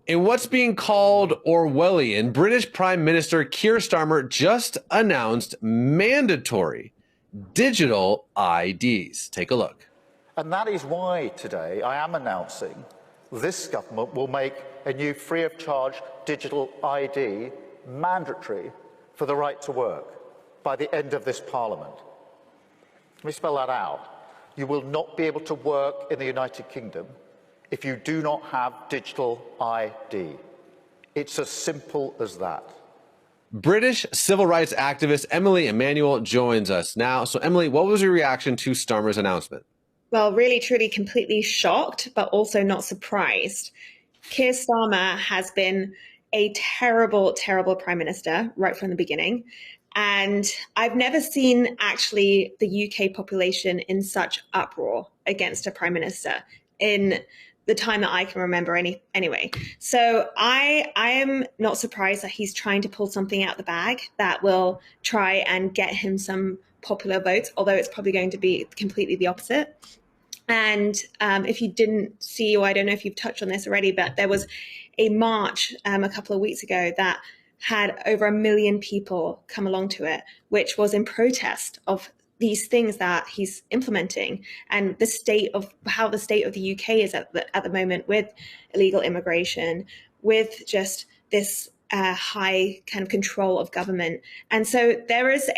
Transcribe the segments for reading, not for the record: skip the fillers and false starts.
In what's being called Orwellian, British Prime Minister Keir Starmer just announced mandatory digital IDs. Take a look. And that is why today I am announcing this government will make a new free of charge digital ID mandatory for the right to work by the end of this Parliament. Let me spell that out. You will not be able to work in the United Kingdom if you do not have digital ID. It's as simple as that. British civil rights activist Emily Emanuel joins us now. So Emily, what was your reaction to Starmer's announcement? Well, really, truly, completely shocked, but also not surprised. Keir Starmer has been a terrible, terrible prime minister right from the beginning. And I've never seen actually the UK population in such uproar against a prime minister in the time that I can remember anyway. So I am not surprised that he's trying to pull something out the bag that will try and get him some popular votes, although it's probably going to be completely the opposite. And if you didn't see, or I don't know if you've touched on this already, but there was a march a couple of weeks ago that had over 1 million people come along to it, which was in protest of these things that he's implementing and the state of how the state of the UK is at the moment with illegal immigration, with just this high kind of control of government. And so there's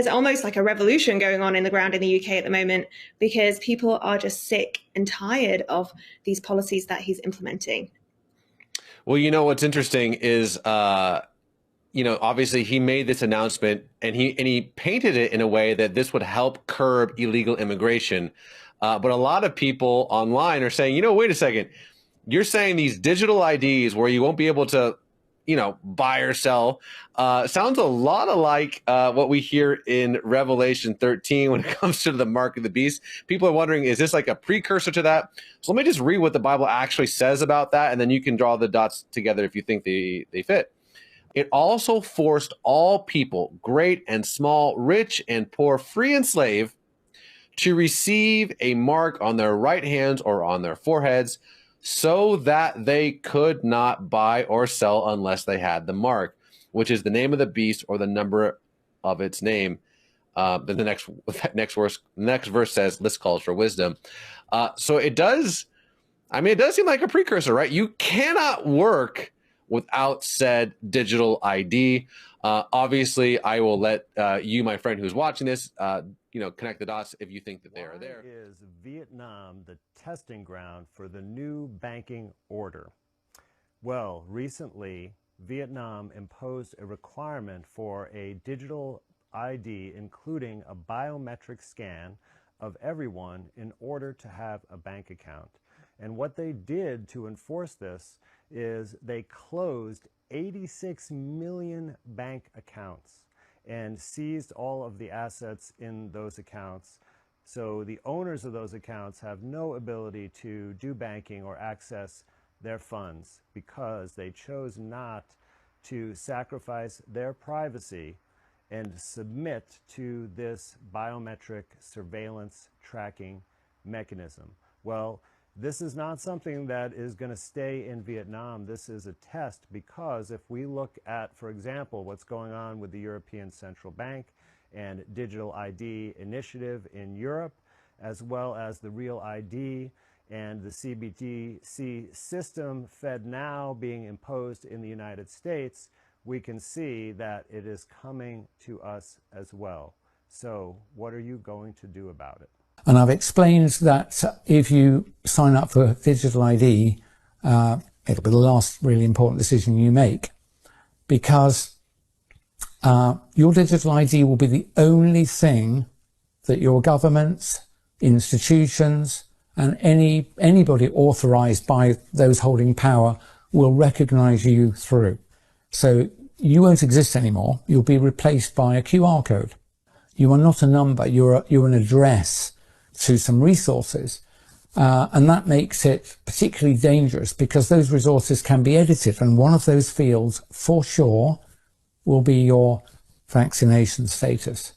almost like a revolution going on in the ground in the UK at the moment because people are just sick and tired of these policies that he's implementing. Well, you know, what's interesting is, obviously he made this announcement and he painted it in a way that this would help curb illegal immigration. But a lot of people online are saying, wait a second, you're saying these digital IDs where you won't be able to, buy or sell, sounds a lot like what we hear in Revelation 13 when it comes to the mark of the beast. People are wondering, is this like a precursor to that? So let me just read what the Bible actually says about that, and then you can draw the dots together if you think they fit. It also forced all people, great and small, rich and poor, free and slave, to receive a mark on their right hands or on their foreheads, so that they could not buy or sell unless they had the mark, which is the name of the beast or the number of its name. Then the next verse says, "This calls for wisdom." So it does seem like a precursor, right? You cannot work without said digital ID. Obviously, I will let you, my friend who's watching this, connect the dots if you think that they are there. Is Vietnam the testing ground for the new banking order? Well, recently, Vietnam imposed a requirement for a digital ID, including a biometric scan of everyone in order to have a bank account. And what they did to enforce this is they closed 86 million bank accounts and seized all of the assets in those accounts. So the owners of those accounts have no ability to do banking or access their funds because they chose not to sacrifice their privacy and submit to this biometric surveillance tracking mechanism. Well, this is not something that is going to stay in Vietnam. This is a test because if we look at, for example, what's going on with the European Central Bank and Digital ID initiative in Europe, as well as the Real ID and the CBDC system FedNow being imposed in the United States, we can see that it is coming to us as well. So what are you going to do about it? And I've explained that if you sign up for digital ID, it'll be the last really important decision you make, because your digital ID will be the only thing that your governments, institutions, and anybody authorized by those holding power will recognize you through. So you won't exist anymore. You'll be replaced by a QR code. You are not a number. You're an address to some resources. And that makes it particularly dangerous because those resources can be edited. And one of those fields, for sure, will be your vaccination status.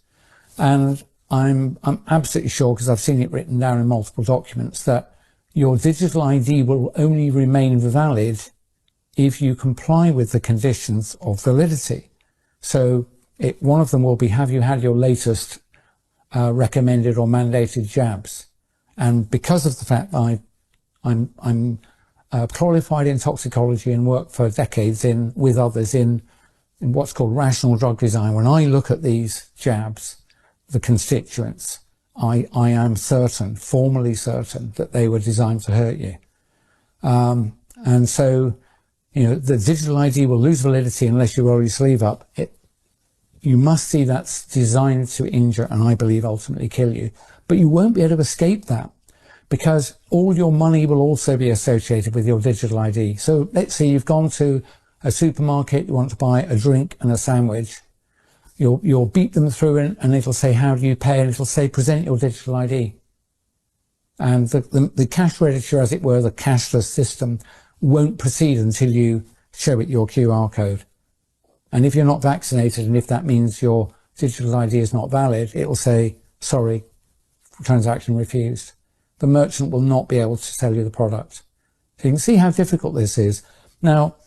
And I'm absolutely sure, because I've seen it written down in multiple documents, that your digital ID will only remain valid if you comply with the conditions of validity. So one of them will be, have you had your latest recommended or mandated jabs? And because of the fact that I'm qualified in toxicology and worked for decades with others in what's called rational drug design, when I look at these jabs, the constituents, I am certain, formally certain, that they were designed to hurt you. And so, the digital ID will lose validity unless you roll your sleeve up. You must see that's designed to injure and I believe ultimately kill you. But you won't be able to escape that because all your money will also be associated with your digital ID. So let's say you've gone to a supermarket, you want to buy a drink and a sandwich. You'll beat them through and it'll say, how do you pay? And it'll say, present your digital ID. And the cash register, as it were, the cashless system, won't proceed until you show it your QR code. And if you're not vaccinated, and if that means your digital ID is not valid, it will say, sorry, transaction refused. The merchant will not be able to sell you the product. So you can see how difficult this is. Now,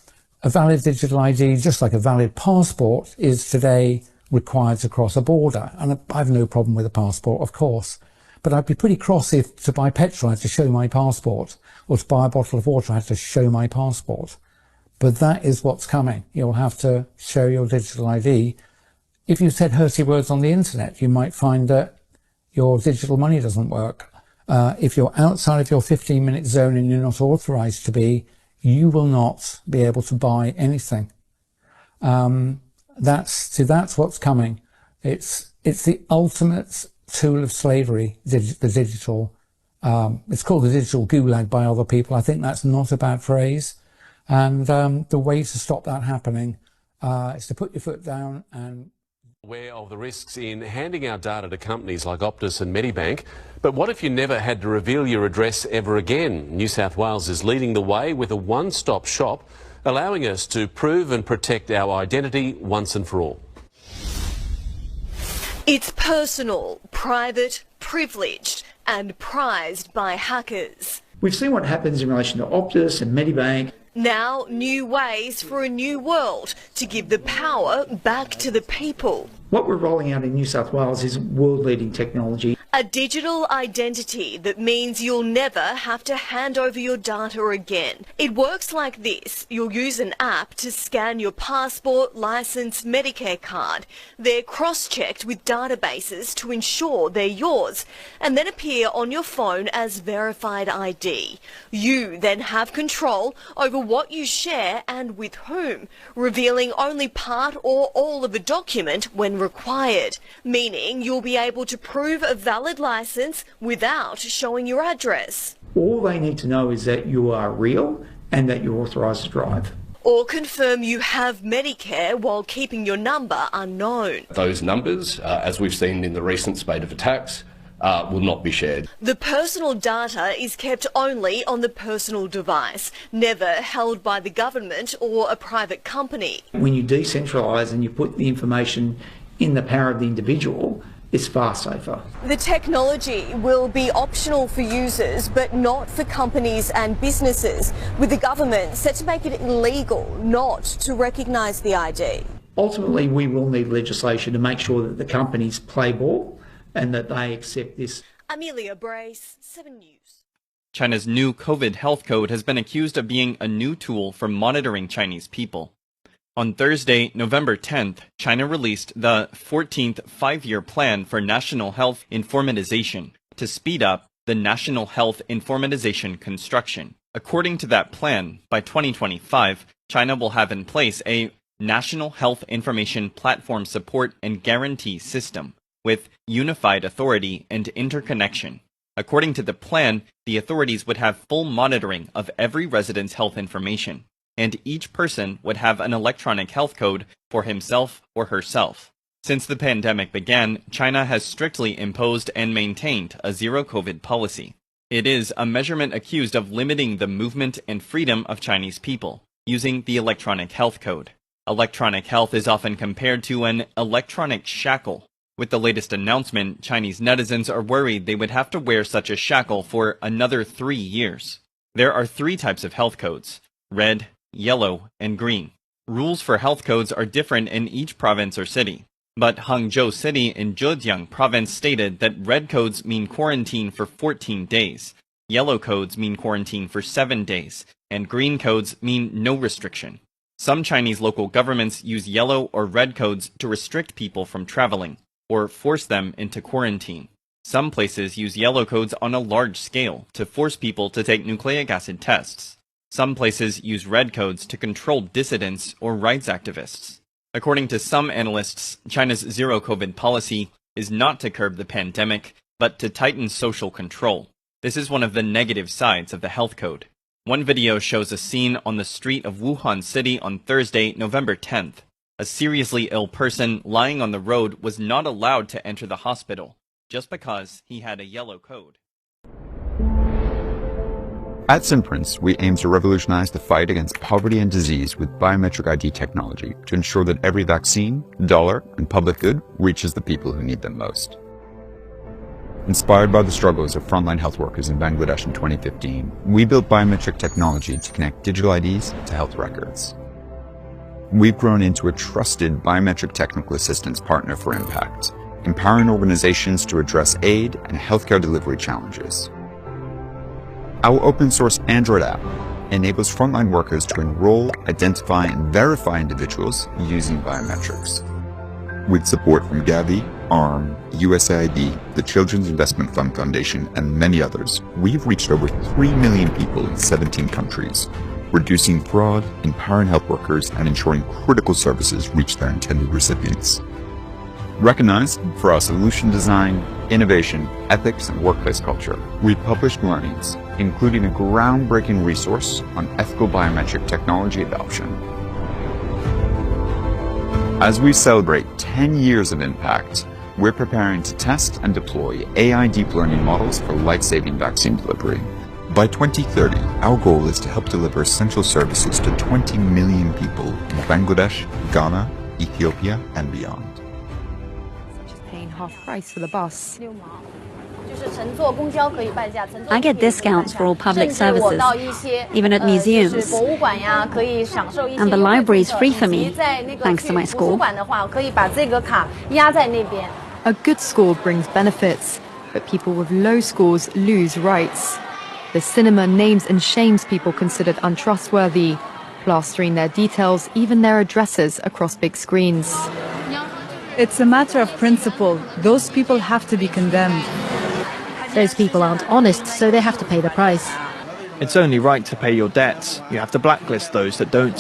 a valid digital ID, just like a valid passport, is today required to cross a border. And I have no problem with a passport, of course. But I'd be pretty cross if to buy petrol I had to show my passport, or to buy a bottle of water I had to show my passport. But that is what's coming. You'll have to show your digital ID. If you said hurty words on the internet, you might find that your digital money doesn't work. If you're outside of your 15-minute zone and you're not authorized to be, you will not be able to buy anything. That's what's coming. It's the ultimate tool of slavery, the digital. It's called the digital gulag by other people. I think that's not a bad phrase. And the way to stop that happening is to put your foot down and... Aware of the risks in handing out data to companies like Optus and Medibank. But what if you never had to reveal your address ever again? New South Wales is leading the way with a one-stop shop, allowing us to prove and protect our identity once and for all. It's personal, private, privileged and prized by hackers. We've seen what happens in relation to Optus and Medibank. Now, new ways for a new world to give the power back to the people. What we're rolling out in New South Wales is world-leading technology. A digital identity that means you'll never have to hand over your data again. It works like this. You'll use an app to scan your passport, licence, Medicare card. They're cross-checked with databases to ensure they're yours and then appear on your phone as verified ID. You then have control over what you share and with whom, revealing only part or all of a document when required, meaning you'll be able to prove a valid licence without showing your address. All they need to know is that you are real and that you're authorised to drive. Or confirm you have Medicare while keeping your number unknown. Those numbers, as we've seen in the recent spate of attacks, will not be shared. The personal data is kept only on the personal device, never held by the government or a private company. When you decentralise and you put the information in the power of the individual, it's far safer. The technology will be optional for users, but not for companies and businesses, with the government set to make it illegal not to recognise the ID. Ultimately, we will need legislation to make sure that the companies play ball and that they accept this. Amelia Brace, 7 News. China's new COVID health code has been accused of being a new tool for monitoring Chinese people. On Thursday, November 10th, China released the 14th five-year plan for national health informatization to speed up the national health informatization construction. According to that plan, by 2025, China will have in place a National Health Information Platform Support and Guarantee System with unified authority and interconnection. According to the plan, the authorities would have full monitoring of every resident's health information, and each person would have an electronic health code for himself or herself. Since the pandemic began, China has strictly imposed and maintained a zero-COVID policy. It is a measurement accused of limiting the movement and freedom of Chinese people, using the electronic health code. Electronic health is often compared to an electronic shackle. With the latest announcement, Chinese netizens are worried they would have to wear such a shackle for another 3 years. There are 3 types of health codes: red, yellow, and green. Rules for health codes are different in each province or city. But Hangzhou City in Zhejiang province stated that red codes mean quarantine for 14 days, yellow codes mean quarantine for 7 days, and green codes mean no restriction. Some Chinese local governments use yellow or red codes to restrict people from traveling, or force them into quarantine. Some places use yellow codes on a large scale to force people to take nucleic acid tests. Some places use red codes to control dissidents or rights activists. According to some analysts, China's zero-COVID policy is not to curb the pandemic, but to tighten social control. This is one of the negative sides of the health code. One video shows a scene on the street of Wuhan City on Thursday, November 10th. A seriously ill person lying on the road was not allowed to enter the hospital, just because he had a yellow code. At Simprints, we aim to revolutionize the fight against poverty and disease with biometric ID technology to ensure that every vaccine, dollar, and public good reaches the people who need them most. Inspired by the struggles of frontline health workers in Bangladesh in 2015, we built biometric technology to connect digital IDs to health records. We've grown into a trusted biometric technical assistance partner for impact, empowering organizations to address aid and healthcare delivery challenges. Our open-source Android app enables frontline workers to enroll, identify, and verify individuals using biometrics. With support from Gavi, ARM, USAID, the Children's Investment Fund Foundation, and many others, we've reached over 3 million people in 17 countries, reducing fraud, empowering health workers, and ensuring critical services reach their intended recipients. Recognized for our solution design, innovation, ethics, and workplace culture, we've published learnings, including a groundbreaking resource on ethical biometric technology adoption. As we celebrate 10 years of impact, we're preparing to test and deploy AI deep learning models for life-saving vaccine delivery. By 2030, our goal is to help deliver essential services to 20 million people in Bangladesh, Ghana, Ethiopia, and beyond. Paying half price for the bus. I get discounts for all public services, even at museums. And the library is free for me, thanks to my score. A good score brings benefits, but people with low scores lose rights. The cinema names and shames people considered untrustworthy, plastering their details, even their addresses, across big screens. It's a matter of principle. Those people have to be condemned. Those people aren't honest, so they have to pay the price. It's only right to pay your debts. You have to blacklist those that don't.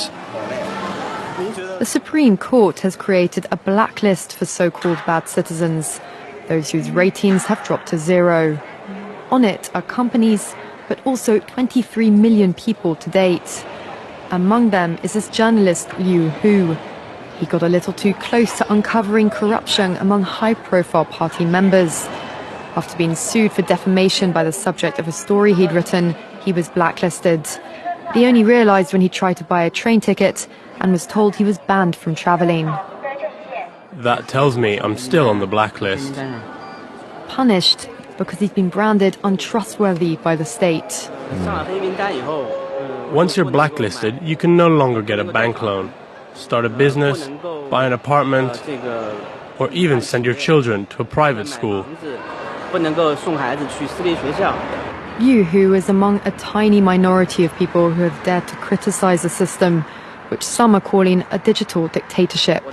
The Supreme Court has created a blacklist for so-called bad citizens, those whose ratings have dropped to 0. On it are companies, but also 23 million people to date. Among them is this journalist Liu Hu. He got a little too close to uncovering corruption among high-profile party members. After being sued for defamation by the subject of a story he'd written, he was blacklisted. He only realized when he tried to buy a train ticket and was told he was banned from traveling. That tells me I'm still on the blacklist. Punished because he's been branded untrustworthy by the state. Once you're blacklisted, you can no longer get a bank loan, start a business, buy an apartment, or even send your children to a private school. Liu Hu is among a tiny minority of people who have dared to criticize the system, which some are calling a digital dictatorship.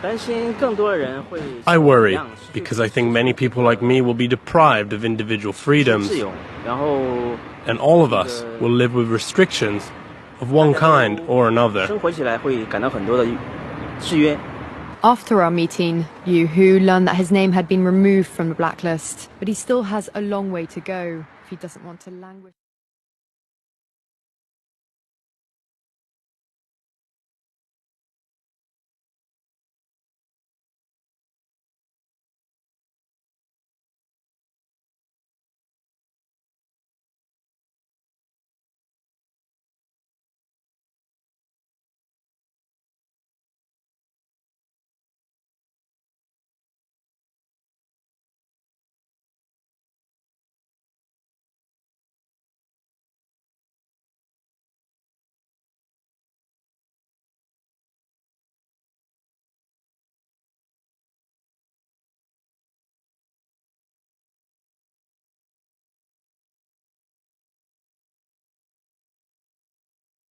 I worry, because I think many people like me will be deprived of individual freedoms, and all of us will live with restrictions of one kind or another. After our meeting, Liu Hu learned that his name had been removed from the blacklist, but he still has a long way to go if he doesn't want to languish.